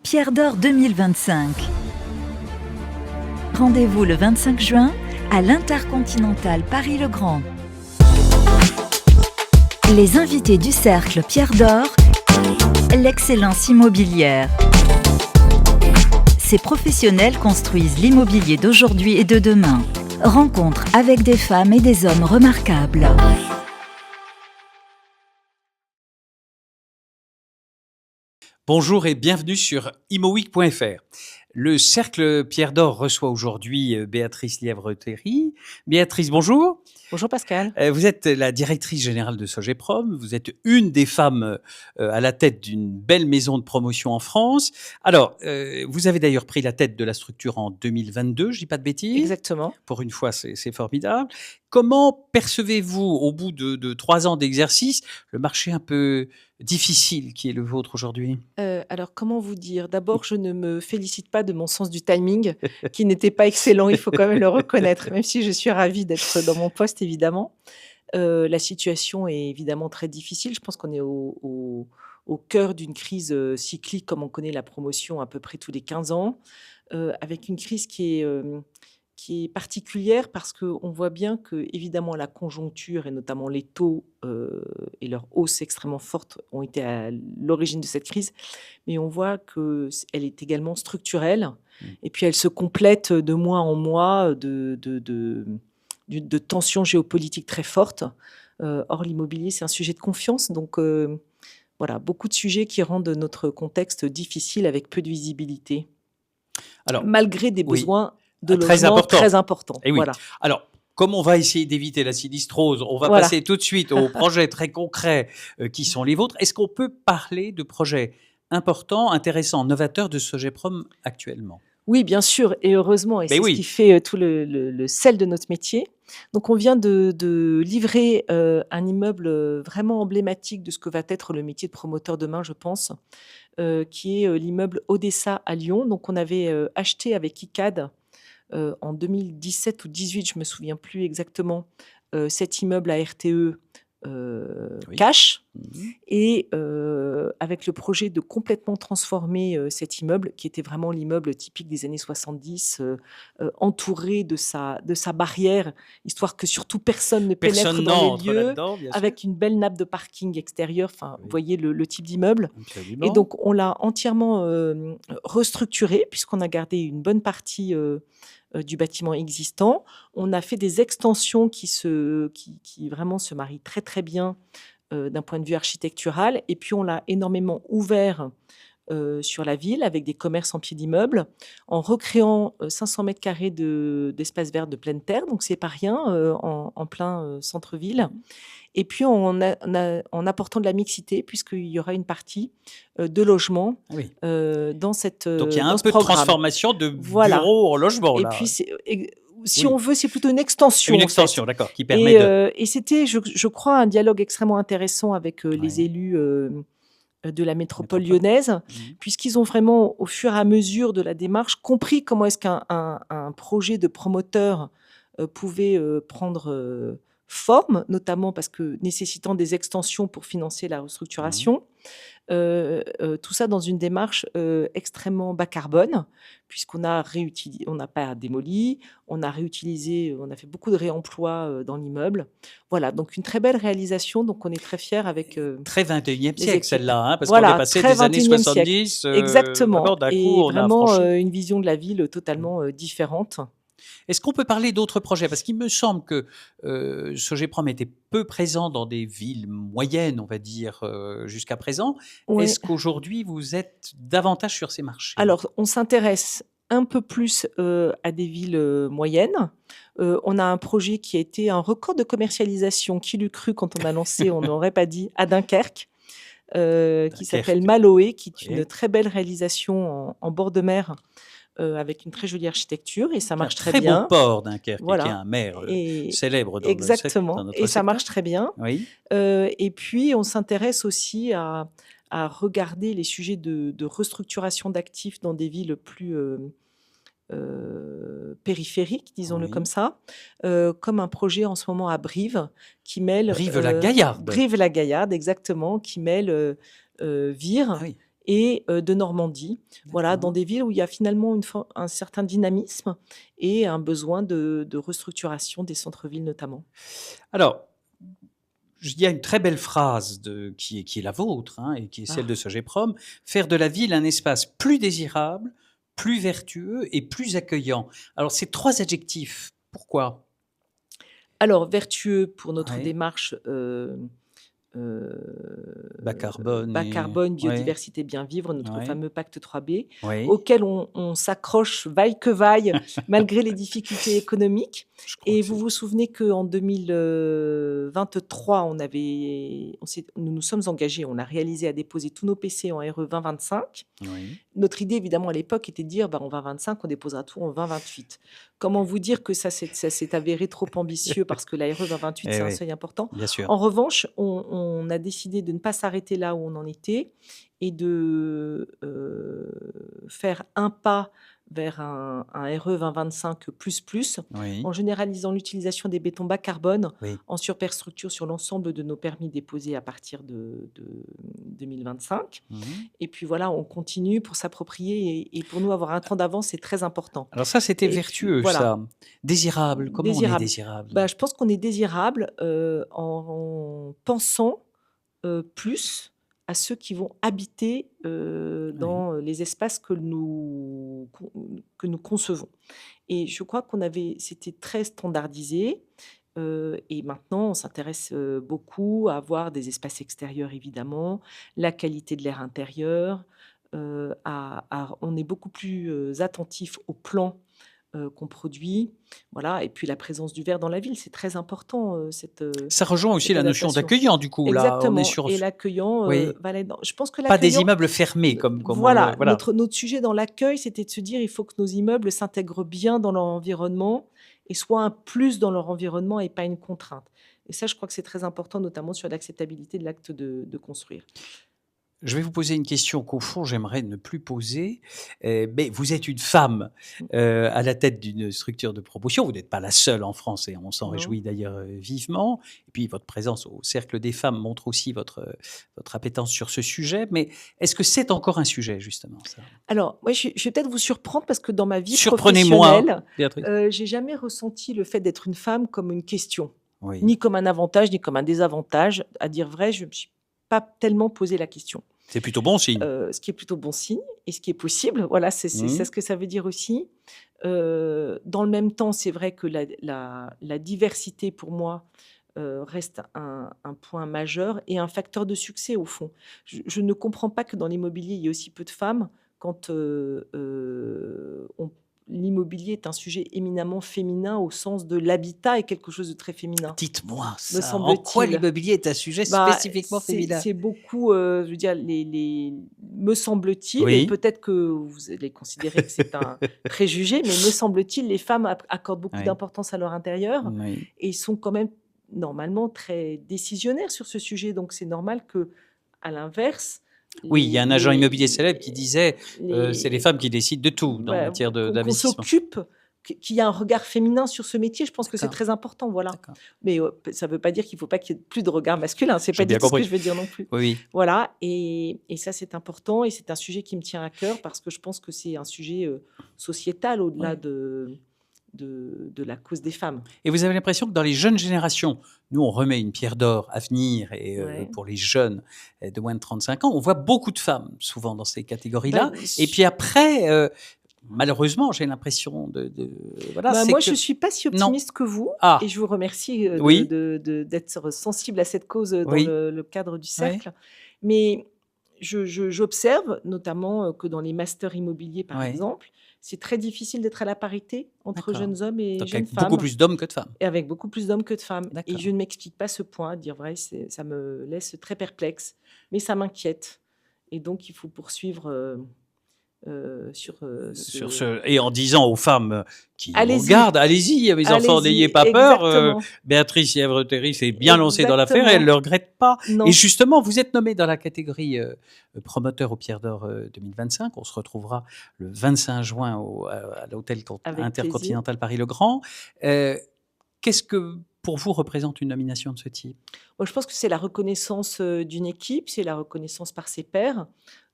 Pierre d'Or 2025. Rendez-vous le 25 juin à l'Intercontinental Paris-le-Grand. Les invités du Cercle Pierre d'Or, l'excellence immobilière. Ces professionnels construisent l'immobilier d'aujourd'hui et de demain. Rencontre avec des femmes et des hommes remarquables. Bonjour et bienvenue sur imoweek.fr. Le Cercle Pierre d'Or reçoit aujourd'hui Béatrice Lièvre-Théry. Béatrice, bonjour. Bonjour Pascal. Vous êtes la directrice générale de Sogeprom. Vous êtes une des femmes à la tête d'une belle maison de promotion en France. Alors, vous avez d'ailleurs pris la tête de la structure en 2022, je dis pas de bêtises. Exactement. Pour une fois, c'est formidable. Comment percevez-vous, au bout de 3 ans d'exercice, le marché un peu difficile qui est le vôtre aujourd'hui? Alors comment vous dire? D'abord, je ne me félicite pas de mon sens du timing, qui n'était pas excellent, il faut quand même le reconnaître, même si je suis ravie d'être dans mon poste, évidemment. La situation est évidemment très difficile. Je pense qu'on est au cœur d'une crise cyclique, comme on connaît la promotion à peu près tous les 15 ans, avec une crise qui est particulière parce qu'on voit bien que, évidemment, la conjoncture et notamment les taux et leur hausse extrêmement forte ont été à l'origine de cette crise, mais on voit qu'elle est également structurelle et puis elle se complète de mois en mois de tensions géopolitiques très fortes. Or, l'immobilier, c'est un sujet de confiance, donc voilà, beaucoup de sujets qui rendent notre contexte difficile avec peu de visibilité, Alors, malgré des oui, besoins de très logement important. très importants. Eh oui. Voilà. Alors, comme on va essayer d'éviter la sinistrose, on va Voilà. passer tout de suite aux projets très concrets qui sont les vôtres. Est-ce qu'on peut parler de projets importants, intéressants, novateurs de Sogeprom actuellement? Oui, bien sûr, et heureusement, et Mais c'est oui. ce qui fait tout le sel de notre métier. Donc, on vient de livrer un immeuble vraiment emblématique de ce que va être le métier de promoteur demain, je pense, qui est l'immeuble Odessa à Lyon. Donc, on avait acheté avec ICAD en 2017 ou 2018, je me souviens plus exactement, cet immeuble à RTE Oui. cash. Mhm. Et avec le projet de complètement transformer cet immeuble, qui était vraiment l'immeuble typique des années 70, entouré de sa barrière, histoire que surtout personne ne pénètre Personne dans les n'entre lieux, là-dedans, bien sûr. avec une belle nappe de parking extérieur. Enfin, Oui. vous voyez le type d'immeuble. Absolument. Et donc, on l'a entièrement restructuré, puisqu'on a gardé une bonne partie du bâtiment existant. On a fait des extensions qui vraiment se marient très très bien d'un point de vue architectural. Et puis, on l'a énormément ouvert sur la ville avec des commerces en pied d'immeuble, en recréant 500 mètres carrés d'espace vert de pleine terre. Donc, c'est pas rien en plein centre-ville. Et puis, en apportant de la mixité, puisqu'il y aura une partie de logement Ah oui. dans cette Donc, il y a dans un ce peu de programme. transformation de Voilà. bureau en logement, Et là. puis, si Oui. on veut, c'est plutôt une extension. Une en extension, fait. d'accord, qui permet de... Et c'était, je crois, un dialogue extrêmement intéressant avec les Ouais. élus de la métropole Métropole. lyonnaise, Mhm. puisqu'ils ont vraiment, au fur et à mesure de la démarche, compris comment est-ce qu'un projet de promoteur pouvait prendre forme, notamment parce que nécessitant des extensions pour financer la restructuration. Tout ça dans une démarche extrêmement bas carbone, puisqu'on a réutilisé, on n'a pas démoli, on a réutilisé, on a fait beaucoup de réemploi dans l'immeuble. Voilà, donc une très belle réalisation. Donc on est très fiers avec Très 21e les siècle, équipes. celle-là, hein, parce qu'on Voilà, est passé très des années 21e siècle. 70, Exactement. vraiment d'un coup, Et on a vraiment franchi. une vision de la ville totalement différente. Est-ce qu'on peut parler d'autres projets? Parce qu'il me semble que Sogeprom était peu présent dans des villes moyennes, on va dire, jusqu'à présent. Ouais. Est-ce qu'aujourd'hui, vous êtes davantage sur ces marchés? Alors, on s'intéresse un peu plus à des villes moyennes. On a un projet qui a été un record de commercialisation. Qui l'eût cru quand on a lancé, on n'aurait pas dit, à Dunkerque, qui s'appelle Maloé, qui est une très belle réalisation en bord de mer, avec une très jolie architecture, et ça marche très bien. Très beau port, Dunkerque, Voilà. qui est un maire Et célèbre dans exactement. dans notre Et ça secteur. marche très bien. Oui. Et puis, on s'intéresse aussi à regarder les sujets de restructuration d'actifs dans des villes plus périphériques, disons-le Oui. comme ça, comme un projet en ce moment à Brive qui mêle Brive-la-Gaillarde. Brive-la-Gaillarde, exactement, qui mêle Vire Ah oui. et de Normandie. Voilà, dans D'accord. des villes où il y a finalement un certain dynamisme et un besoin de restructuration des centres-villes notamment. Alors, il y a une très belle phrase qui est la vôtre, hein, et qui est celle Ah. de Sogeprom: «Faire de la ville un espace plus désirable, plus vertueux et plus accueillant». Alors ces 3 adjectifs, pourquoi? Alors vertueux pour notre Ouais, démarche, heu, bas carbone bas et carbone, ouais, biodiversité, bien vivre, notre ouais, fameux pacte 3B, oui, auquel on s'accroche vaille que vaille, malgré les difficultés économiques. je crois Et que vous c'est vous souvenez qu'en 2023, nous nous sommes engagés, on a réalisé à déposer tous nos PC en RE 2025. oui, Notre idée, évidemment, à l'époque, était de dire, bah, en 2025, on déposera tout en 2028. Comment vous dire que ça s'est avéré trop ambitieux parce que la RE 2028, eh c'est un oui, seuil important. bien sûr. En revanche, on a décidé de ne pas s'arrêter là où on en était et de faire un pas vers un RE 2025 Oui, en généralisant l'utilisation des bétons bas carbone oui. en superstructure sur l'ensemble de nos permis déposés à partir de 2025. Mmh. Et puis voilà, on continue pour s'approprier et pour nous avoir un temps d'avance, c'est très important. Alors ça, c'était Et puis vertueux voilà, ça. Désirable, comment on est désirable. Bah, désirable? je pense qu'on est désirable, en pensant, plus à ceux qui vont habiter, Oui. dans les espaces que nous concevons. Et je crois c'était très standardisé, et maintenant on s'intéresse, beaucoup à avoir des espaces extérieurs évidemment, la qualité de l'air intérieur, on est beaucoup plus, attentif aux plans, qu'on produit. Voilà, et puis la présence du verre dans la ville, c'est très important, Ça rejoint aussi cette la notion adaptation. d'accueillant du coup, là, on est Exactement, sur et l'accueillant, oui, va là-dedans. Je pense que pas des l'accueillant, immeubles fermés comme on le voilà, voilà. notre sujet dans l'accueil, c'était de se dire: «Il faut que nos immeubles s'intègrent bien dans leur environnement et soient un plus dans leur environnement et pas une contrainte». Et ça, je crois que c'est très important, notamment sur l'acceptabilité de l'acte de construire. Je vais vous poser une question qu'au fond j'aimerais ne plus poser, mais vous êtes une femme, Mmh. à la tête d'une structure de promotion. Vous n'êtes pas la seule en France et on s'en Non. réjouit d'ailleurs, vivement. Et puis votre présence au Cercle des femmes montre aussi votre appétence sur ce sujet. Mais est-ce que c'est encore un sujet justement ça? Alors, moi, je vais peut-être vous surprendre parce que dans ma vie Surprenez-moi, professionnelle, Béatrice. j'ai jamais ressenti le fait d'être une femme comme une question, Oui, ni comme un avantage, ni comme un désavantage. À dire vrai, je me suis pas tellement posé la question, c'est plutôt bon signe. ce qui est plutôt bon signe et ce qui est possible. Voilà, c'est Mmh. ça ce que ça veut dire aussi. Dans le même temps, c'est vrai que la diversité pour moi, reste un point majeur et un facteur de succès au fond. Je ne comprends pas que dans l'immobilier, il y ait aussi peu de femmes quand, l'immobilier est un sujet éminemment féminin au sens de l'habitat est quelque chose de très féminin, Dites-moi me ça, en quoi semble-t-il. l'immobilier est un sujet Bah, spécifiquement féminin? c'est beaucoup, je veux dire me semble-t-il et Oui. peut-être que vous allez considérer que c'est un préjugé, mais me semble-t-il, les femmes accordent beaucoup Oui, d'importance à leur intérieur oui. et sont quand même normalement très décisionnaires sur ce sujet. Donc c'est normal que, à l'inverse, Oui, il y a un agent immobilier célèbre qui les disait, c'est les les femmes qui décident de tout en bah, matière de qu'on d'investissement. s'occupe, qu'il y a un regard féminin sur ce métier, je pense que c'est D'accord, très important, voilà. d'accord. Mais, ça ne veut pas dire qu'il ne faut pas qu'il y ait plus de regard masculin, c'est J'ai pas du bien tout ce que compris. je veux dire non plus. Oui, oui. Voilà, et ça, c'est important et c'est un sujet qui me tient à cœur parce que je pense que c'est un sujet, sociétal au-delà Ouais. de la cause des femmes. Et vous avez l'impression que dans les jeunes générations, nous, on remet une pierre d'or à venir et Ouais. pour les jeunes, de moins de 35 ans, on voit beaucoup de femmes souvent dans ces catégories-là. Bah, Et puis après, malheureusement, j'ai l'impression voilà, c'est moi, que je suis pas si non. optimiste que vous et Ah! je vous remercie, Oui, d'être sensible à cette cause, dans oui, le cadre du oui, cercle. Mais j'observe notamment, que dans les masters immobiliers, par oui, exemple, c'est très difficile d'être à la parité entre d'accord. jeunes hommes et Donc jeunes avec beaucoup femmes plus d'hommes que de femmes. et avec beaucoup plus d'hommes que de femmes et D'accord. je ne m'explique pas ce point, à dire vrai, ça me laisse très perplexe, mais ça m'inquiète et donc il faut poursuivre, sur, Sur ce ce et en disant aux femmes qui nous allez-y, regardent: «Allez-y, mes enfants, n'ayez allez-y, pas peur, exactement, Béatrice Yèvre-Terry s'est bien lancée dans l'affaire et elle ne exactement. le regrette pas». Et Non, justement, vous êtes nommée dans la catégorie, promoteur aux Pierres d'Or, 2025. On se retrouvera le 25 juin à l'hôtel avec plaisir. Intercontinental Paris-le-Grand. Heu, Qu'est-ce que, pour vous, représente une nomination de ce type? Moi, je pense que c'est la reconnaissance, d'une équipe, c'est la reconnaissance par ses pairs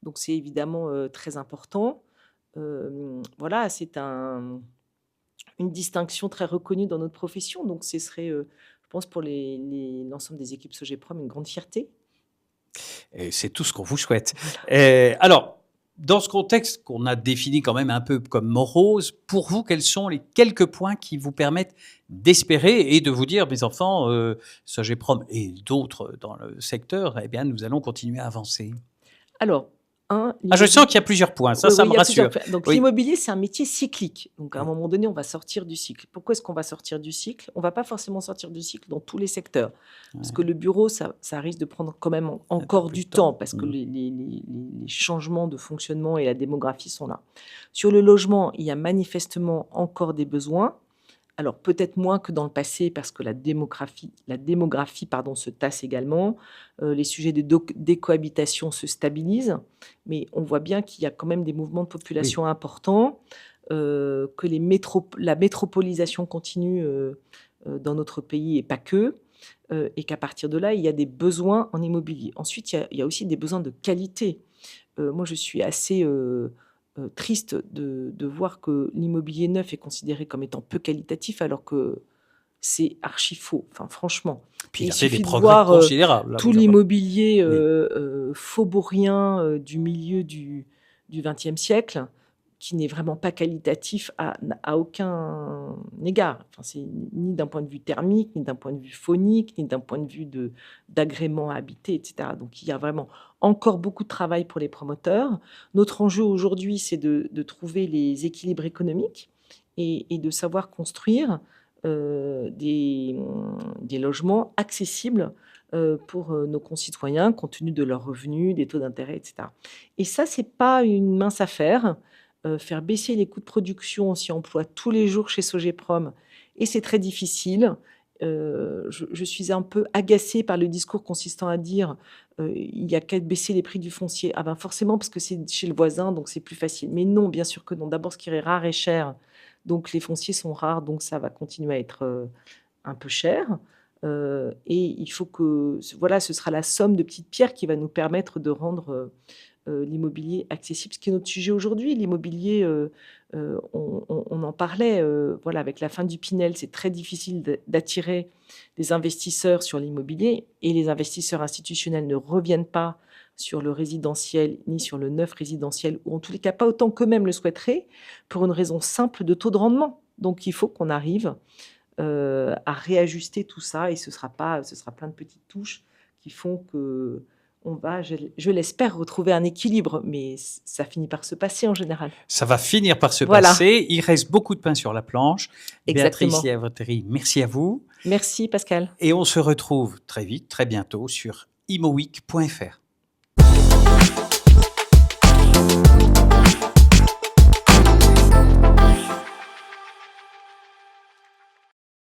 Donc c'est évidemment très important. Voilà, c'est une distinction très reconnue dans notre profession. Donc ce serait, je pense, pour l'ensemble des équipes Sogeprom, une grande fierté. Et c'est tout ce qu'on vous souhaite. Voilà. Alors, dans ce contexte qu'on a défini quand même un peu comme morose, pour vous, quels sont les quelques points qui vous permettent d'espérer et de vous dire, mes enfants, Sogeprom et d'autres dans le secteur, eh bien, nous allons continuer à avancer? Alors, Je sens qu'il y a plusieurs points, ça oui, me il y a plusieurs rassure. points. Donc Oui. l'immobilier, c'est un métier cyclique. Donc à un Oui. moment donné, on va sortir du cycle. Pourquoi est-ce qu'on va sortir du cycle? On va pas forcément sortir du cycle dans tous les secteurs. Parce que le bureau, ça risque de prendre quand même encore plus du de temps. temps, parce que les changements de fonctionnement et la démographie sont là. Sur le logement, il y a manifestement encore des besoins. Alors peut-être moins que dans le passé, parce que la démographie se tasse également. Les sujets de décohabitation se stabilisent, mais on voit bien qu'il y a quand même des mouvements de population importants, que la métropolisation continue dans notre pays et pas que, et qu'à partir de là, il y a des besoins en immobilier. Ensuite, il y a aussi des besoins de qualité. Moi, je suis assez triste de voir que l'immobilier neuf est considéré comme étant peu qualitatif, alors que c'est archi faux. Enfin, franchement. Puis il Il a fait des suffit de progrès voir considérables. Là, tout vous avez- l'immobilier Oui. faubourien du milieu du XXe siècle, qui n'est vraiment pas qualitatif à aucun égard. Enfin, c'est ni d'un point de vue thermique, ni d'un point de vue phonique, ni d'un point de vue d'agrément à habiter, etc. Donc il y a vraiment encore beaucoup de travail pour les promoteurs. Notre enjeu aujourd'hui, c'est de trouver les équilibres économiques et de savoir construire des logements accessibles pour nos concitoyens, compte tenu de leurs revenus, des taux d'intérêt, etc. Et ça, c'est pas une mince affaire. Faire baisser les coûts de production, on s'y emploie tous les jours chez Sogeprom, et c'est très difficile. Je suis un peu agacée par le discours consistant à dire il n'y a qu'à baisser les prix du foncier. Ah ben forcément, parce que c'est chez le voisin, donc c'est plus facile. Mais non, bien sûr que non. D'abord, ce qui est rare est cher. Donc les fonciers sont rares, donc ça va continuer à être un peu cher. Et il faut que, voilà, ce sera la somme de petites pierres qui va nous permettre de rendre l'immobilier accessible, ce qui est notre sujet aujourd'hui. L'immobilier, on en parlait, voilà, avec la fin du Pinel, c'est très difficile d'attirer des investisseurs sur l'immobilier, et les investisseurs institutionnels ne reviennent pas sur le résidentiel ni sur le neuf résidentiel, ou en tous les cas pas autant qu'eux-mêmes le souhaiteraient, pour une raison simple de taux de rendement. Donc il faut qu'on arrive à réajuster tout ça, et ce sera plein de petites touches qui font que on va, je l'espère, retrouver un équilibre, mais ça finit par se passer en général. Ça va finir par se Voilà. passer. Il reste beaucoup de pain sur la planche. Exactement. Béatrice Lièvre-Terry, merci à vous. Merci Pascal. Et on se retrouve très vite, très bientôt sur imoweek.fr.